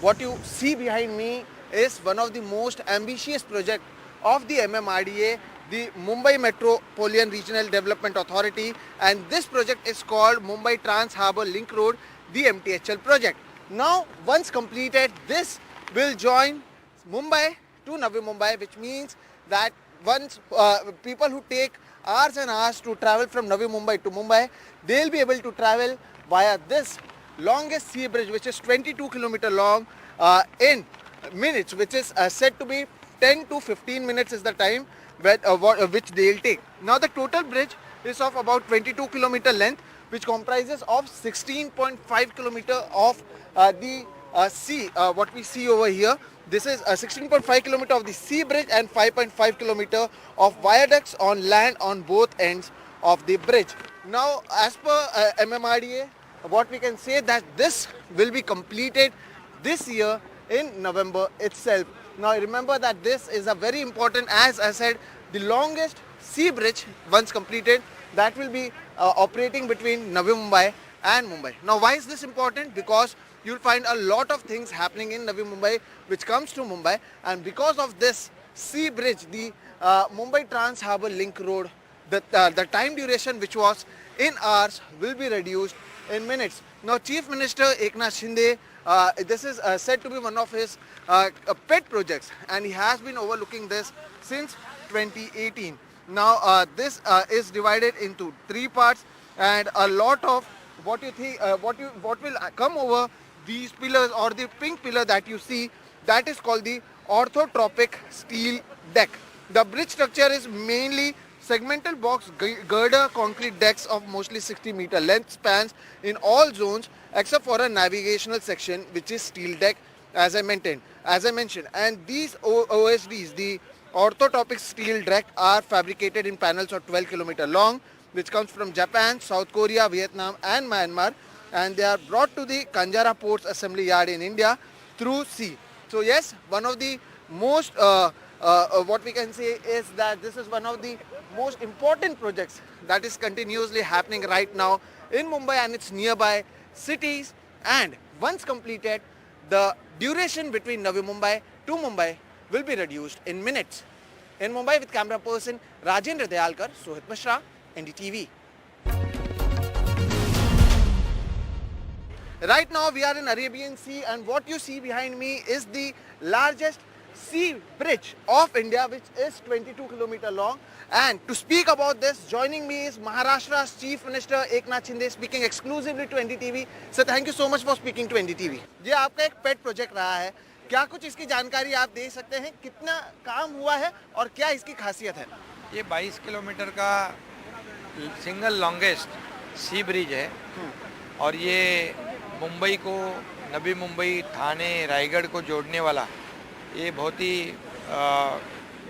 what you see behind me is one of the most ambitious project of the MMRDA, the Mumbai Metropolitan Regional Development Authority, and this project is called Mumbai Trans Harbour Link Road, the MTHL project. Now, once completed, this will join Mumbai to Navi Mumbai, which means that once people who take hours and hours to travel from Navi Mumbai to Mumbai, they'll be able to travel via this longest sea bridge, which is 22-kilometer long, in minutes, which is said to be 10 to 15 minutes is the time which they'll take. Now the total bridge is of about 22-kilometer length, which comprises of 16.5 kilometer of the sea, what we see over here. This is 16.5 kilometer of the sea bridge and 5.5 kilometer of viaducts on land on both ends of the bridge. Now, as per MMRDA, what we can say that this will be completed this year in November itself. Now, remember that this is a very important, as I said, the longest sea bridge once completed that will be operating between Navi Mumbai and Mumbai. Now, why is this important? Because you'll find a lot of things happening in Navi Mumbai which comes to Mumbai, and because of this sea bridge, the Mumbai Trans Harbour Link Road, the time duration which was in hours will be reduced in minutes. Now, Chief Minister Eknath Shinde, this is said to be one of his pet projects, and he has been overlooking this since 2018. Now, this is divided into three parts, and a lot of what you think, what will come over these pillars, or the pink pillar that you see, that is called the orthotropic steel deck. The bridge structure is mainly segmental box girder concrete decks of mostly 60-meter length spans in all zones except for a navigational section which is steel deck, as I mentioned. And these OSDs, the orthotropic steel deck, are fabricated in panels of 12-kilometer long, which comes from Japan, South Korea, Vietnam and Myanmar, and they are brought to the Kanjara Ports Assembly Yard in India through sea. So yes, one of the most what we can say is that this is one of the most important projects that is continuously happening right now in Mumbai and its nearby cities, and once completed, the duration between Navi Mumbai to Mumbai will be reduced in minutes. In Mumbai, with camera person Rajendra Dayalkar, Sohit Mishra, NDTV. Right now we are in Arabian Sea, and what you see behind me is the largest sea bridge of India, which is 22-kilometer long. And to speak about this, joining me is Maharashtra's Chief Minister Eknath Shinde, speaking exclusively to NDTV. Sir, thank you so much for speaking to NDTV. ये आपका एक पेट project रहा है, क्या कुछ इसकी जानकारी आप दे सकते हैं? कितना काम हुआ है और क्या इसकी खासियत है? ये 22 किलोमीटर का सिंगल लॉन्गेस्ट सी ब्रिज है, और ये मुंबई को, नवी मुंबई, ठाणे, रायगढ़ को जोड़ने वाला ये बहुत ही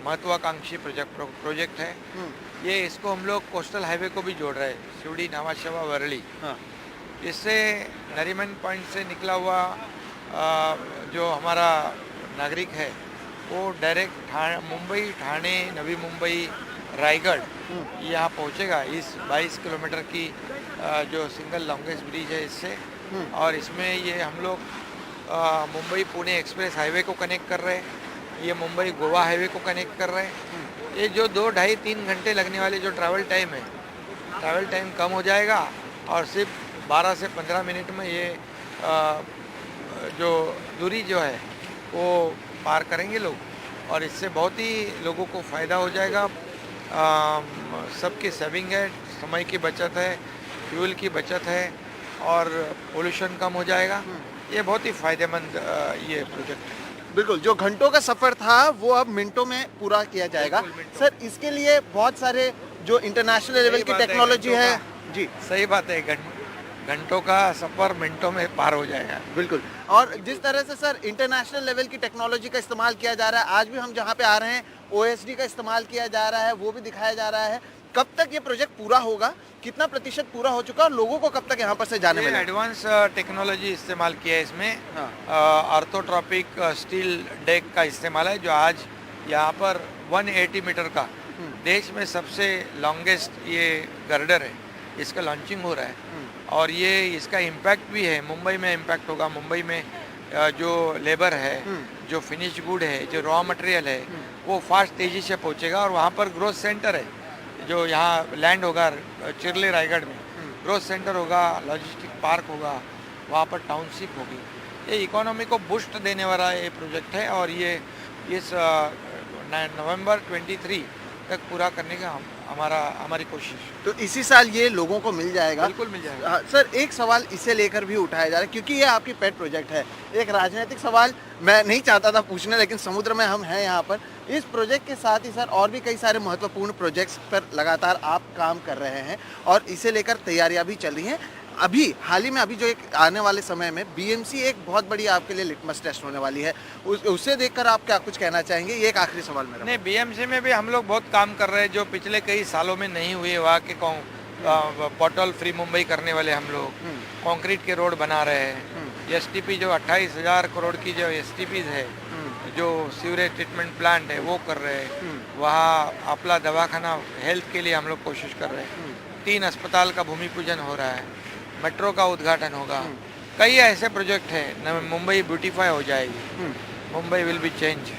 महत्वाकांक्षी प्रोजेक्ट है। ये इसको हम लोग कोस्टल हाईवे को भी जोड़ रहे हैं, शिवड़ी, नावाशवा, वरली। इससे नरीमन पॉइंट से निकला हुआ जो हमारा नागरिक है वो डायरेक्ट मुंबई, ठाणे, नवी मुंबई, रायगढ़ यहाँ पहुँचेगा इस 22 किलोमीटर की जो सिंगल लॉन्गेस्ट ब्रिज है इससे। और इसमें ये हम लोग मुंबई पुणे एक्सप्रेस हाईवे को कनेक्ट कर रहे हैं, ये मुंबई गोवा हाईवे को कनेक्ट कर रहे हैं। ये जो 2, ढाई, 3 घंटे लगने वाले जो ट्रैवल टाइम है, ट्रैवल टाइम कम हो जाएगा और सिर्फ 12 से 15 मिनट में ये जो दूरी जो है वो पार करेंगे लोग, और इससे बहुत ही लोगों को फ़ायदा हो जाएगा। सबकी सेविंग है, समय की बचत है, फ्यूल की बचत है और पोल्यूशन कम हो जाएगा। ये बहुत ही फ़ायदेमंद ये प्रोजेक्ट है। बिल्कुल, जो घंटों का सफ़र था वो अब मिनटों में पूरा किया जाएगा। सर, इसके लिए बहुत सारे जो इंटरनेशनल लेवल की टेक्नोलॉजी है। जी, सही बात है, घंटों का सफ़र मिनटों में पार हो जाएगा। बिल्कुल, और जिस तरह से सर इंटरनेशनल लेवल की टेक्नोलॉजी का इस्तेमाल किया जा रहा है, आज भी हम जहाँ पे आ रहे हैं OSD का इस्तेमाल किया जा रहा है, वो भी दिखाया जा रहा है। कब तक ये प्रोजेक्ट पूरा होगा, कितना प्रतिशत पूरा हो चुका और लोगों को कब तक यहाँ पर से जाने में? एडवांस टेक्नोलॉजी इस्तेमाल किया है इसमें। ऑर्थोट्रॉपिक स्टील डेक का इस्तेमाल है, जो आज यहाँ पर 180 मीटर का देश में सबसे लॉन्गेस्ट ये गर्डर है, इसका लॉन्चिंग हो रहा है। और ये इसका इम्पैक्ट भी है, मुंबई में इम्पैक्ट होगा। मुंबई में जो लेबर है, जो फिनिश गुड है, जो रॉ मटेरियल है, वो फास्ट तेजी से पहुंचेगा। और वहाँ पर ग्रोथ सेंटर है, जो यहाँ लैंड होगा चिरले रायगढ़ में, ग्रोथ सेंटर होगा, लॉजिस्टिक पार्क होगा, वहाँ पर टाउनशिप होगी। ये इकोनॉमी को बूस्ट देने वाला ये प्रोजेक्ट है और ये इस नवंबर 23 तक पूरा करने का हमारी कोशिश। तो इसी साल ये लोगों को मिल जाएगा? बिल्कुल मिल जाएगा। हाँ, सर एक सवाल इसे लेकर भी उठाया जा रहा है क्योंकि ये आपकी पेट प्रोजेक्ट है। एक राजनीतिक सवाल मैं नहीं चाहता था पूछने, लेकिन समुद्र में हम हैं यहाँ पर। इस प्रोजेक्ट के साथ ही सर और भी कई सारे महत्वपूर्ण प्रोजेक्ट्स पर लगातार आप काम कर रहे हैं और इसे लेकर तैयारियां भी चल रही हैं। अभी हाल ही में अभी जो एक आने वाले समय में बीएमसी एक बहुत बड़ी आपके लिए लिटमस टेस्ट होने वाली है, उसे देखकर आप क्या कुछ कहना चाहेंगे? ये एक आखिरी सवाल मेरा। नहीं, बीएमसी में भी हम लोग बहुत काम कर रहे हैं जो पिछले कई सालों में नहीं हुए। वहाँ के पोर्टल फ्री मुंबई करने वाले हम लोग, कंक्रीट के रोड बना रहे हैं। एसटीपी जो 28,000 करोड़ की जो एसटीपीज है, जो सीवरेज ट्रीटमेंट प्लांट है, वो कर रहे हैं। वहाँ अपना दवाखाना हेल्थ के लिए हम लोग कोशिश कर रहे हैं। 3 अस्पताल का भूमि पूजन हो रहा है, मेट्रो का उद्घाटन होगा। कई ऐसे प्रोजेक्ट हैं, मुंबई ब्यूटीफाई हो जाएगी, मुंबई विल बी चेंज।